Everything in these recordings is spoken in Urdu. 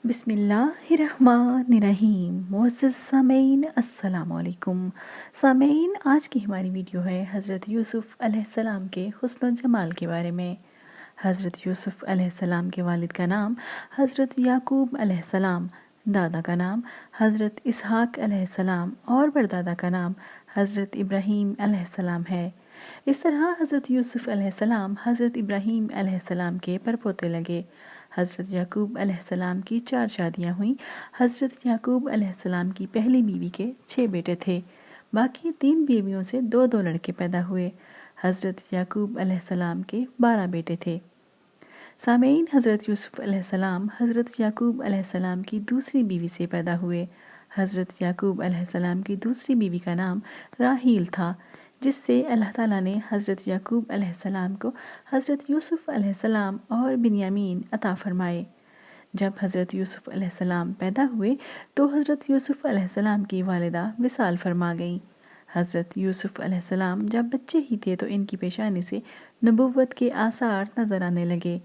بسم اللہ الرحمن الرحیم۔ معزز سامعین السلام علیکم۔ سامعین، آج کی ہماری ویڈیو ہے حضرت یوسف علیہ السلام کے حسن و جمال کے بارے میں۔ حضرت یوسف علیہ السلام کے والد کا نام حضرت یعقوب علیہ السلام، دادا کا نام حضرت اسحاق علیہ السلام اور پردادا کا نام حضرت ابراہیم علیہ السلام ہے۔ اس طرح حضرت یوسف علیہ السلام حضرت ابراہیم علیہ السلام کے پرپوتے لگے۔ حضرت یعقوب علیہ السلام کی 4 شادیاں ہوئیں۔ حضرت یعقوب علیہ السلام کی پہلی بیوی کے 6 بیٹے تھے، باقی 3 بیویوں سے 2 لڑکے پیدا ہوئے۔ حضرت یعقوب علیہ السلام کے 12 بیٹے تھے۔ سامعین، حضرت یوسف علیہ السلام حضرت یعقوب علیہ السلام کی دوسری بیوی سے پیدا ہوئے۔ حضرت یعقوب علیہ السلام کی دوسری بیوی کا نام راحیل تھا، جس سے اللہ تعالیٰ نے حضرت یعقوب علیہ السلام کو حضرت یوسف علیہ السلام اور بنیامین عطا فرمائے۔ جب حضرت یوسف علیہ السلام پیدا ہوئے تو حضرت یوسف علیہ السلام کی والدہ وصال فرما گئیں۔ حضرت یوسف علیہ السلام جب بچے ہی تھے تو ان کی پیشانی سے نبوت کے آثار نظر آنے لگے۔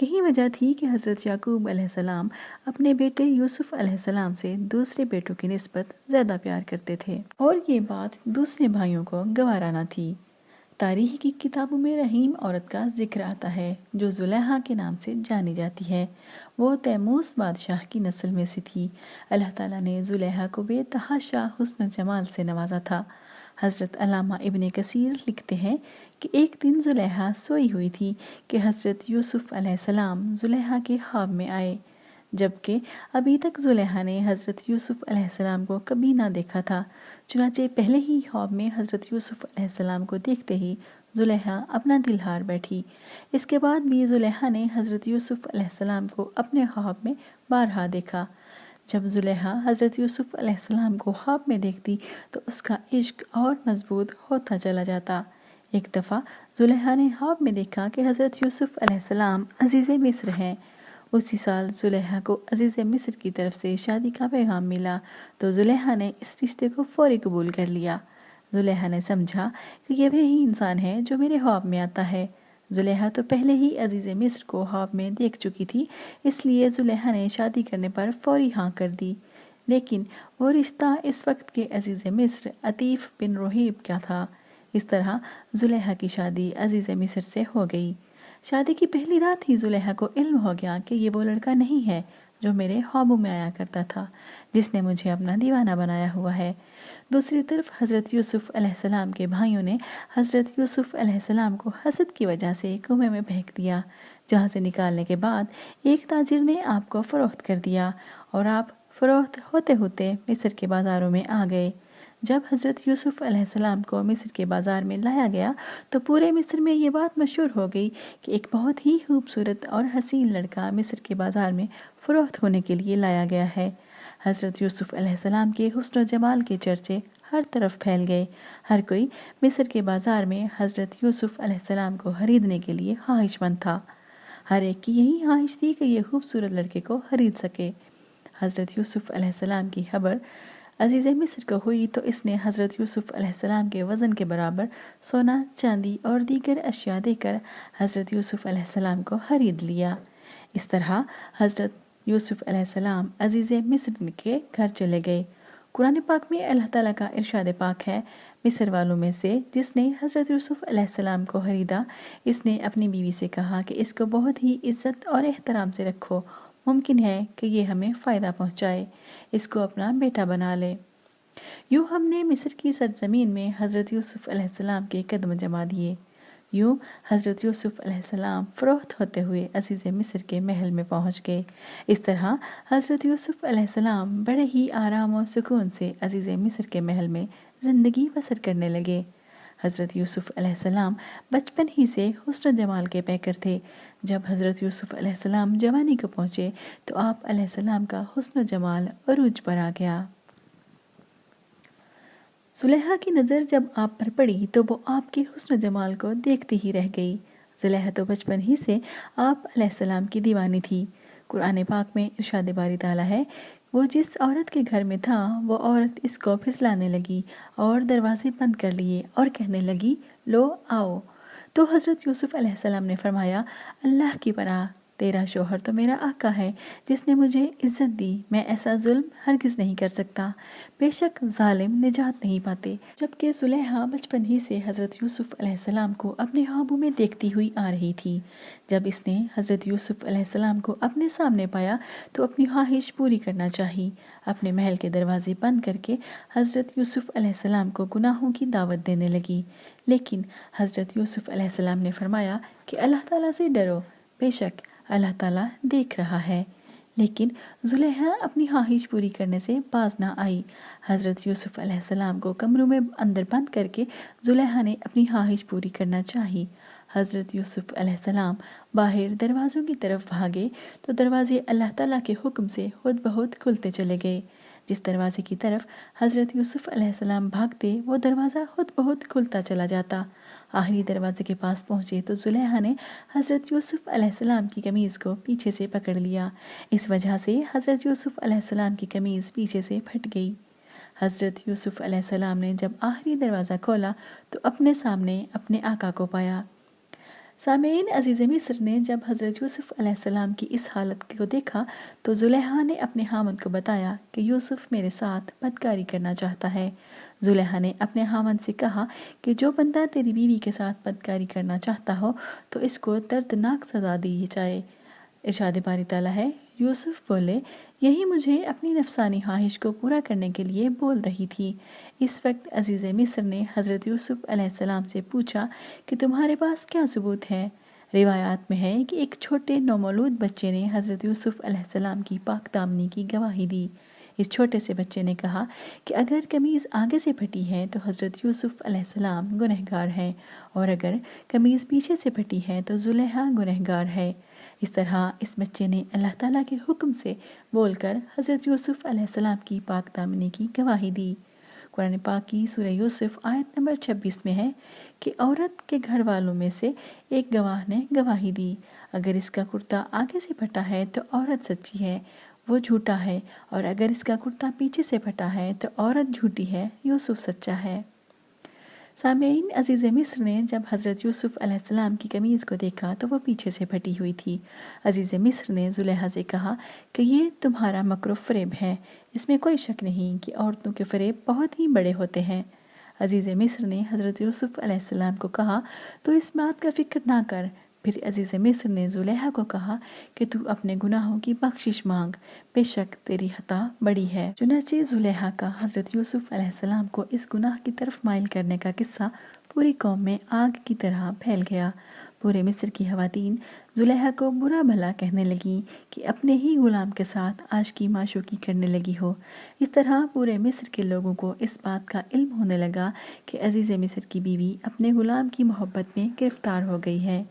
یہی وجہ تھی کہ حضرت یعقوب علیہ السلام اپنے بیٹے یوسف علیہ السلام سے دوسرے بیٹوں کی نسبت زیادہ پیار کرتے تھے، اور یہ بات دوسرے بھائیوں کو گوارا نہ تھی۔ تاریخ کی کتابوں میں رحیم عورت کا ذکر آتا ہے جو زلیخا کے نام سے جانی جاتی ہے۔ وہ تیموس بادشاہ کی نسل میں سے تھی۔ اللہ تعالیٰ نے زلیخا کو بے تحاشا حسن و جمال سے نوازا تھا۔ حضرت علامہ ابن کثیر لکھتے ہیں کہ ایک دن زلیخا سوئی ہوئی تھی کہ حضرت یوسف علیہ السلام زلیخا کے خواب میں آئے، جبکہ ابھی تک زلیخا نے حضرت یوسف علیہ السلام کو کبھی نہ دیکھا تھا۔ چنانچہ پہلے ہی خواب میں حضرت یوسف علیہ السلام کو دیکھتے ہی زلیخا اپنا دل ہار بیٹھی۔ اس کے بعد بھی زلیخا نے حضرت یوسف علیہ السلام کو اپنے خواب میں بارہا دیکھا۔ جب زلیخا حضرت یوسف علیہ السلام کو خواب میں دیکھتی تو اس کا عشق اور مضبوط ہوتا چلا جاتا۔ ایک دفعہ زلیخا نے خواب میں دیکھا کہ حضرت یوسف علیہ السلام عزیز مصر ہیں۔ اسی سال زلیخا کو عزیز مصر کی طرف سے شادی کا پیغام ملا تو زلیخا نے اس رشتے کو فوری قبول کر لیا۔ زلیخا نے سمجھا کہ یہ وہی انسان ہے جو میرے خواب میں آتا ہے۔ زلیخا تو پہلے ہی عزیز مصر کو خواب میں دیکھ چکی تھی، اس لیے زلیخا نے شادی کرنے پر فوری ہاں کر دی۔ لیکن وہ رشتہ اس وقت کے عزیز مصر عتیف بن رہیب کا تھا۔ اس طرح زلیخا کی شادی عزیز مصر سے ہو گئی۔ شادی کی پہلی رات ہی زلیخا کو علم ہو گیا کہ یہ وہ لڑکا نہیں ہے جو میرے خوابوں میں آیا کرتا تھا، جس نے مجھے اپنا دیوانہ بنایا ہوا ہے۔ دوسری طرف حضرت یوسف علیہ السلام کے بھائیوں نے حضرت یوسف علیہ السلام کو حسد کی وجہ سے کنویں میں پھینک دیا، جہاں سے نکالنے کے بعد ایک تاجر نے آپ کو فروخت کر دیا اور آپ فروخت ہوتے ہوتے مصر کے بازاروں میں آ گئے۔ جب حضرت یوسف علیہ السلام کو مصر کے بازار میں لایا گیا تو پورے مصر میں یہ بات مشہور ہو گئی کہ ایک بہت ہی خوبصورت اور حسین لڑکا مصر کے بازار میں فروخت ہونے کے لیے لایا گیا ہے۔ حضرت یوسف علیہ السلام کے حسن و جمال کے چرچے ہر طرف پھیل گئے۔ ہر کوئی مصر کے بازار میں حضرت یوسف علیہ السلام کو خریدنے کے لیے خواہش مند تھا۔ ہر ایک کی یہی خواہش تھی کہ یہ خوبصورت لڑکے کو خرید سکے۔ حضرت یوسف علیہ السلام کی خبر عزیز مصر کو ہوئی تو اس نے حضرت یوسف علیہ السلام کے وزن کے برابر سونا، چاندی اور دیگر اشیاء دے کر حضرت یوسف علیہ السلام کو خرید لیا۔ اس طرح حضرت یوسف علیہ السلام عزیز مصر کے گھر چلے گئے۔ قرآن پاک میں اللہ تعالیٰ کا ارشاد پاک ہے، مصر والوں میں سے جس نے حضرت یوسف علیہ السلام کو خریدا، اس نے اپنی بیوی سے کہا کہ اس کو بہت ہی عزت اور احترام سے رکھو، ممکن ہے کہ یہ ہمیں فائدہ پہنچائے، اس کو اپنا بیٹا بنا لے۔ یوں ہم نے مصر کی سرزمین میں حضرت یوسف علیہ السلام کے قدم جما دیے۔ یوں حضرت یوسف علیہ السلام فروخت ہوتے ہوئے عزیز مصر کے محل میں پہنچ گئے۔ اس طرح حضرت یوسف علیہ السلام بڑے ہی آرام و سکون سے عزیز مصر کے محل میں زندگی بسر کرنے لگے۔ حضرت یوسف علیہ السلام بچپن ہی سے حسن و جمال کے پیکر تھے۔ جب حضرت یوسف علیہ السلام جوانی کو پہنچے تو آپ علیہ السلام کا حسن و جمال عروج پر آ گیا۔ زلیخا کی نظر جب آپ پر پڑی تو وہ آپ کے حسن و جمال کو دیکھتی ہی رہ گئی۔ زلیخا تو بچپن ہی سے آپ علیہ السلام کی دیوانی تھی۔ قرآن پاک میں ارشاد باری تعالیٰ ہے، وہ جس عورت کے گھر میں تھا وہ عورت اس کو پھسلانے لگی اور دروازے بند کر لیے اور کہنے لگی، لو آؤ۔ تو حضرت یوسف علیہ السلام نے فرمایا، اللہ کی پناہ، تیرا شوہر تو میرا آقا ہے جس نے مجھے عزت دی، میں ایسا ظلم ہرگز نہیں کر سکتا، بے شک ظالم نجات نہیں پاتے۔ جبکہ زلیخا بچپن ہی سے حضرت یوسف علیہ السلام کو اپنے خوابوں میں دیکھتی ہوئی آ رہی تھی۔ جب اس نے حضرت یوسف علیہ السلام کو اپنے سامنے پایا تو اپنی خواہش پوری کرنا چاہی، اپنے محل کے دروازے بند کر کے حضرت یوسف علیہ السلام کو گناہوں کی دعوت دینے لگی۔ لیکن حضرت یوسف علیہ السلام نے فرمایا کہ اللہ تعالیٰ سے ڈرو، بے شک اللہ تعالیٰ دیکھ رہا ہے۔ لیکن زلیخا اپنی خواہش پوری کرنے سے باز نہ آئی۔ حضرت یوسف علیہ السلام کو کمروں میں اندر بند کر کے زلیخا نے اپنی خواہش پوری کرنا چاہی۔ حضرت یوسف علیہ السلام باہر دروازوں کی طرف بھاگے تو دروازے اللہ تعالیٰ کے حکم سے خود بخود کھلتے چلے گئے۔ جس دروازے کی طرف حضرت یوسف علیہ السلام بھاگتے وہ دروازہ خود بخود کھلتا چلا جاتا۔ آخری دروازے کے پاس پہنچے تو زلیخا نے حضرت یوسف علیہ السلام کی قمیض کو پیچھے سے پکڑ لیا۔ اس وجہ سے حضرت یوسف علیہ السلام کی قمیض پیچھے سے پھٹ گئی۔ حضرت یوسف علیہ السلام نے جب آخری دروازہ کھولا تو اپنے سامنے اپنے آقا کو پایا۔ سامعین عزیز مصر نے جب حضرت یوسف علیہ السلام کی اس حالت کو دیکھا تو زلیخا نے اپنے خاوند کو بتایا کہ یوسف میرے ساتھ بدکاری کرنا چاہتا ہے۔ زلیخا نے اپنے خاوند سے کہا کہ جو بندہ تیری بیوی کے ساتھ بدکاری کرنا چاہتا ہو تو اس کو دردناک سزا دی جائے۔ ارشاد باری تعالیٰ ہے، یوسف بولے، یہی مجھے اپنی نفسانی خواہش کو پورا کرنے کے لیے بول رہی تھی۔ اس وقت عزیز مصر نے حضرت یوسف علیہ السلام سے پوچھا کہ تمہارے پاس کیا ثبوت ہے؟ روایات میں ہے کہ ایک چھوٹے نومولود بچے نے حضرت یوسف علیہ السلام کی پاک دامنی کی گواہی دی۔ اس چھوٹے سے بچے نے کہا کہ اگر قمیض آگے سے پھٹی ہے تو حضرت یوسف علیہ السلام گنہگار ہیں، اور اگر قمیض پیچھے سے پھٹی ہے تو زلیخا گنہگار ہے۔ اس طرح اس بچے نے اللہ تعالیٰ کے حکم سے بول کر حضرت یوسف علیہ السلام کی پاک دامنی کی گواہی دی۔ قرآن پاک کی سورہ یوسف آیت نمبر 26 میں ہے کہ عورت کے گھر والوں میں سے ایک گواہ نے گواہی دی، اگر اس کا کرتا آگے سے پھٹا ہے تو عورت سچی ہے، وہ جھوٹا ہے، اور اگر اس کا کرتا پیچھے سے پھٹا ہے تو عورت جھوٹی ہے، یوسف سچا ہے۔ سامعین عزیز مصر نے جب حضرت یوسف علیہ السلام کی قمیض کو دیکھا تو وہ پیچھے سے پھٹی ہوئی تھی۔ عزیز مصر نے زلیخا سے کہا کہ یہ تمہارا مکر و فریب ہے، اس میں کوئی شک نہیں کہ عورتوں کے فریب بہت ہی بڑے ہوتے ہیں۔ عزیز مصر نے حضرت یوسف علیہ السلام کو کہا تو اس بات کا فکر نہ کر۔ پھر عزیز مصر نے زلیخا کو کہا کہ تو اپنے گناہوں کی بخشش مانگ، بے شک تیری خطا بڑی ہے۔ چنانچہ زلیخا کا حضرت یوسف علیہ السلام کو اس گناہ کی طرف مائل کرنے کا قصہ پوری قوم میں آگ کی طرح پھیل گیا۔ پورے مصر کی خواتین زلیخا کو برا بھلا کہنے لگیں کہ اپنے ہی غلام کے ساتھ عاشقی معشوقی کرنے لگی ہو۔ اس طرح پورے مصر کے لوگوں کو اس بات کا علم ہونے لگا کہ عزیز مصر کی بیوی اپنے غلام کی محبت میں گرفتار ہو گئی ہے،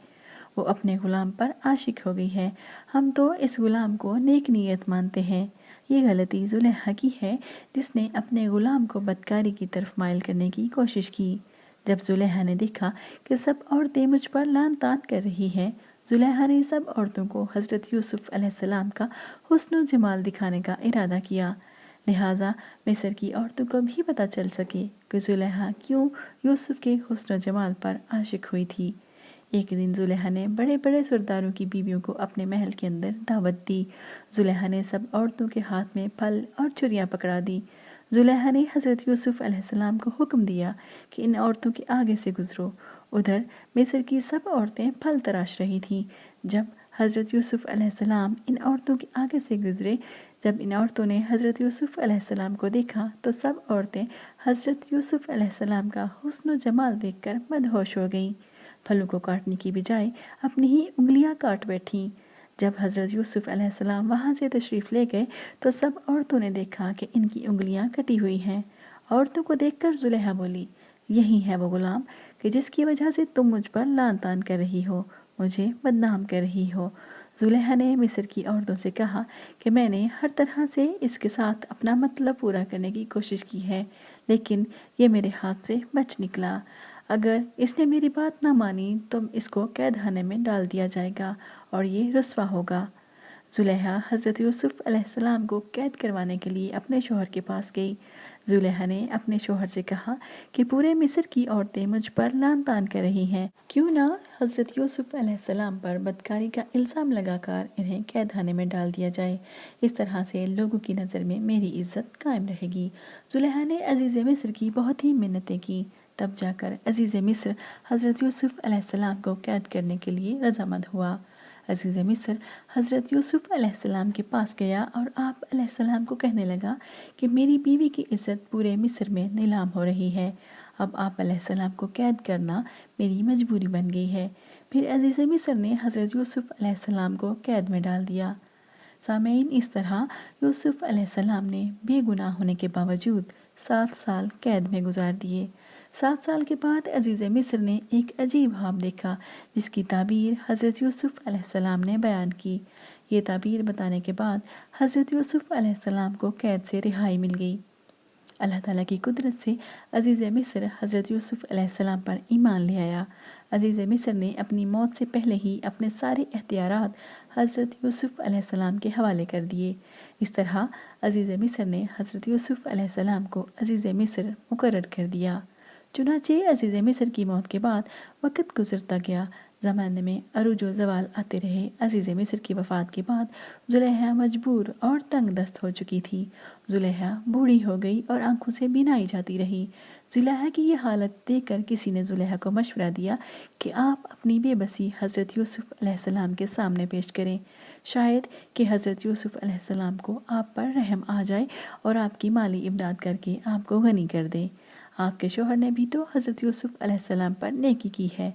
وہ اپنے غلام پر عاشق ہو گئی ہے۔ ہم تو اس غلام کو نیک نیت مانتے ہیں۔ یہ غلطی زلیخا کی ہے جس نے اپنے غلام کو بدکاری کی طرف مائل کرنے کی کوشش کی۔ جب زلیخا نے دیکھا کہ سب عورتیں مجھ پر لعن طعن کر رہی ہیں، زلیخا نے سب عورتوں کو حضرت یوسف علیہ السلام کا حسن و جمال دکھانے کا ارادہ کیا، لہٰذا مصر کی عورتوں کو بھی پتہ چل سکے کہ زلیخا کیوں یوسف کے حسن و جمال پر عاشق ہوئی تھی۔ ایک دن زلیخا نے بڑے بڑے سرداروں کی بیویوں کو اپنے محل کے اندر دعوت دی۔ زلیخا نے سب عورتوں کے ہاتھ میں پھل اور چھریاں پکڑا دی۔ زلیخا نے حضرت یوسف علیہ السلام کو حکم دیا کہ ان عورتوں کے آگے سے گزرو۔ ادھر مصر کی سب عورتیں پھل تراش رہی تھیں۔ جب حضرت یوسف علیہ السلام ان عورتوں کے آگے سے گزرے، جب ان عورتوں نے حضرت یوسف علیہ السلام کو دیکھا تو سب عورتیں حضرت یوسف علیہ السلام کا حسن و جمال دیکھ کر مدہوش ہو گئیں، پھلوں کو کاٹنے کی بجائے اپنی ہی انگلیاں کاٹ بیٹھیں۔ جب حضرت یوسف علیہ السلام وہاں سے تشریف لے گئے تو سب عورتوں نے دیکھا کہ ان کی انگلیاں کٹی ہوئی ہیں۔ عورتوں کو دیکھ کر زلیخا بولی، یہی ہے وہ غلام کہ جس کی وجہ سے تم مجھ پر لعن طعن کر رہی ہو، مجھے بدنام کر رہی ہو۔ زلیخا نے مصر کی عورتوں سے کہا کہ میں نے ہر طرح سے اس کے ساتھ اپنا مطلب پورا کرنے کی کوشش کی ہے، لیکن یہ میرے ہاتھ سے بچ نکلا۔ اگر اس نے میری بات نہ مانی تو اس کو قید خانے میں ڈال دیا جائے گا اور یہ رسوا ہوگا۔ زلیخا حضرت یوسف علیہ السلام کو قید کروانے کے لیے اپنے شوہر کے پاس گئی۔ زلیخا نے اپنے شوہر سے کہا کہ پورے مصر کی عورتیں مجھ پر لعن طعن کر رہی ہیں، کیوں نہ حضرت یوسف علیہ السلام پر بدکاری کا الزام لگا کر انہیں قید خانے میں ڈال دیا جائے، اس طرح سے لوگوں کی نظر میں میری عزت قائم رہے گی۔ زلیخا نے عزیز مصر کی بہت ہی منتیں کی، تب جا کر عزیز مصر حضرت یوسف علیہ السلام کو قید کرنے کے لیے رضامند ہوا۔ عزیز مصر حضرت یوسف علیہ السلام کے پاس گیا اور آپ علیہ السلام کو کہنے لگا کہ میری بیوی کی عزت پورے مصر میں نیلام ہو رہی ہے، اب آپ علیہ السلام کو قید کرنا میری مجبوری بن گئی ہے۔ پھر عزیز مصر نے حضرت یوسف علیہ السلام کو قید میں ڈال دیا۔ سامعین، اس طرح یوسف علیہ السلام نے بے گناہ ہونے کے باوجود 7 سال قید میں گزار دیے۔ 7 سال کے بعد عزیز مصر نے ایک عجیب خواب دیکھا جس کی تعبیر حضرت یوسف علیہ السلام نے بیان کی۔ یہ تعبیر بتانے کے بعد حضرت یوسف علیہ السلام کو قید سے رہائی مل گئی۔ اللہ تعالیٰ کی قدرت سے عزیز مصر حضرت یوسف علیہ السلام پر ایمان لے آیا۔ عزیز مصر نے اپنی موت سے پہلے ہی اپنے سارے اختیارات حضرت یوسف علیہ السلام کے حوالے کر دیے۔ اس طرح عزیز مصر نے حضرت یوسف علیہ السلام کو عزیز مصر مقرر کر دیا۔ چنانچہ عزیز مصر کی موت کے بعد وقت گزرتا گیا، زمانے میں عروج و زوال آتے رہے۔ عزیز مصر کی وفات کے بعد زلیخا مجبور اور تنگ دست ہو چکی تھی۔ زلیخا بوڑھی ہو گئی اور آنکھوں سے بینائی جاتی رہی۔ زلیخا کی یہ حالت دیکھ کر کسی نے زلیخا کو مشورہ دیا کہ آپ اپنی بے بسی حضرت یوسف علیہ السلام کے سامنے پیش کریں، شاید کہ حضرت یوسف علیہ السلام کو آپ پر رحم آ جائے اور آپ کی مالی امداد کر کے آپ کو غنی کر دیں۔ آپ کے شوہر نے بھی تو حضرت یوسف علیہ السلام پر نیکی کی ہے۔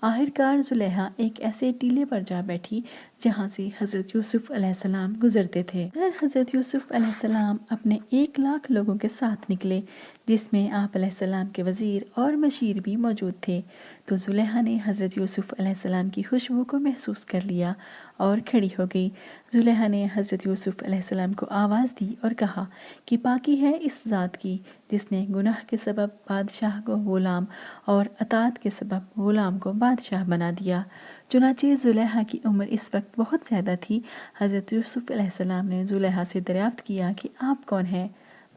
آخرکار زلیخا ایک ایسے ٹیلے پر جا بیٹھی جہاں سے حضرت یوسف علیہ السلام گزرتے تھے۔ حضرت یوسف علیہ السلام اپنے 1,00,000 لوگوں کے ساتھ نکلے، جس میں آپ علیہ السلام کے وزیر اور مشیر بھی موجود تھے، تو زلیخا نے حضرت یوسف علیہ السلام کی خوشبو کو محسوس کر لیا اور کھڑی ہو گئی۔ زلیخا نے حضرت یوسف علیہ السلام کو آواز دی اور کہا کہ پاکی ہے اس ذات کی جس نے گناہ کے سبب بادشاہ کو غلام اور اطاعت کے سبب غلام کو بادشاہ بنا دیا۔ چنانچہ زلیخا کی عمر اس وقت بہت زیادہ تھی۔ حضرت یوسف علیہ السلام نے زلیخا سے دریافت کیا کہ آپ کون ہیں؟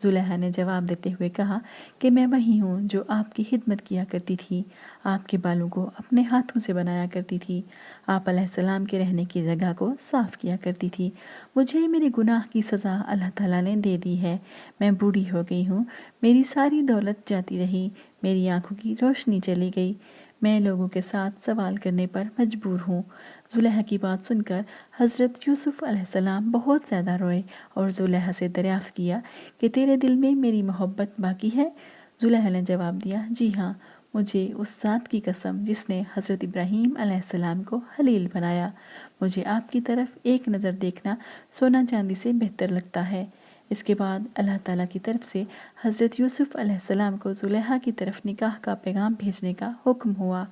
زلیخا نے جواب دیتے ہوئے کہا کہ میں وہی ہوں جو آپ کی خدمت کیا کرتی تھی، آپ کے بالوں کو اپنے ہاتھوں سے بنایا کرتی تھی، آپ علیہ السلام کے رہنے کی جگہ کو صاف کیا کرتی تھی۔ مجھے میرے گناہ کی سزا اللہ تعالیٰ نے دے دی ہے، میں بوڑھی ہو گئی ہوں، میری ساری دولت جاتی رہی، میری آنکھوں کی روشنی چلی گئی، میں لوگوں کے ساتھ سوال کرنے پر مجبور ہوں۔ زلیخا کی بات سن کر حضرت یوسف علیہ السلام بہت زیادہ روئے اور زلیخا سے دریافت کیا کہ تیرے دل میں میری محبت باقی ہے؟ زلیخا نے جواب دیا، جی ہاں، مجھے اس ذات کی قسم جس نے حضرت ابراہیم علیہ السلام کو خلیل بنایا، مجھے آپ کی طرف ایک نظر دیکھنا سونا چاندی سے بہتر لگتا ہے۔ اس کے بعد اللہ تعالیٰ کی طرف سے حضرت یوسف علیہ السلام کو زلیخا کی طرف نکاح کا پیغام بھیجنے کا حکم ہوا۔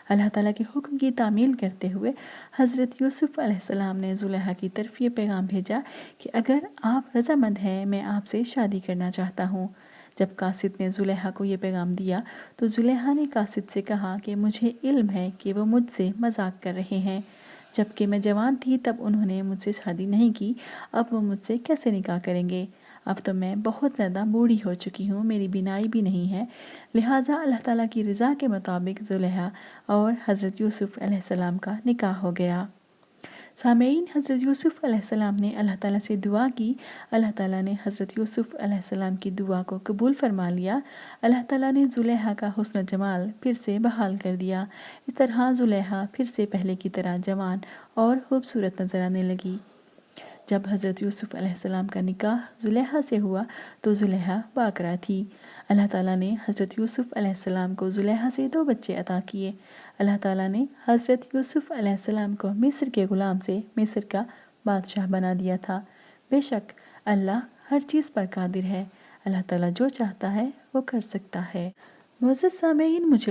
اللہ تعالیٰ کے حکم کی تعمیل کرتے ہوئے حضرت یوسف علیہ السلام نے زلیخا کی طرف یہ پیغام بھیجا کہ اگر آپ رضامند ہیں میں آپ سے شادی کرنا چاہتا ہوں۔ جب قاصد نے زلیخا کو یہ پیغام دیا تو زلیخا نے قاصد سے کہا کہ مجھے علم ہے کہ وہ مجھ سے مذاق کر رہے ہیں، جبکہ میں جوان تھی تب انہوں نے مجھ سے شادی نہیں کی، اب وہ مجھ سے کیسے نکاح کریں گے؟ اب تو میں بہت زیادہ بوڑھی ہو چکی ہوں، میری بینائی بھی نہیں ہے، لہٰذا اللہ تعالیٰ کی رضا کے مطابق زلیخا اور حضرت یوسف علیہ السلام کا نکاح ہو گیا۔ سامعین، حضرت یوسف علیہ السلام نے اللہ تعالیٰ سے دعا کی، اللہ تعالیٰ نے حضرت یوسف علیہ السلام کی دعا کو قبول فرما لیا، اللہ تعالیٰ نے زلیخا کا حسن و جمال پھر سے بحال کر دیا، اس طرح زلیخا پھر سے پہلے کی طرح جوان اور خوبصورت نظر آنے لگی۔ جب حضرت یوسف علیہ السلام کا نکاح زلیخا سے ہوا تو زلیخا باکرہ تھی۔ اللہ تعالیٰ نے حضرت یوسف علیہ السلام کو زلیخا سے 2 بچے عطا کیے۔ اللہ تعالیٰ نے حضرت یوسف علیہ السلام کو مصر کے غلام سے مصر کا بادشاہ بنا دیا تھا۔ بے شک اللہ ہر چیز پر قادر ہے، اللہ تعالیٰ جو چاہتا ہے وہ کر سکتا ہے۔ معزز سامعین، مجھے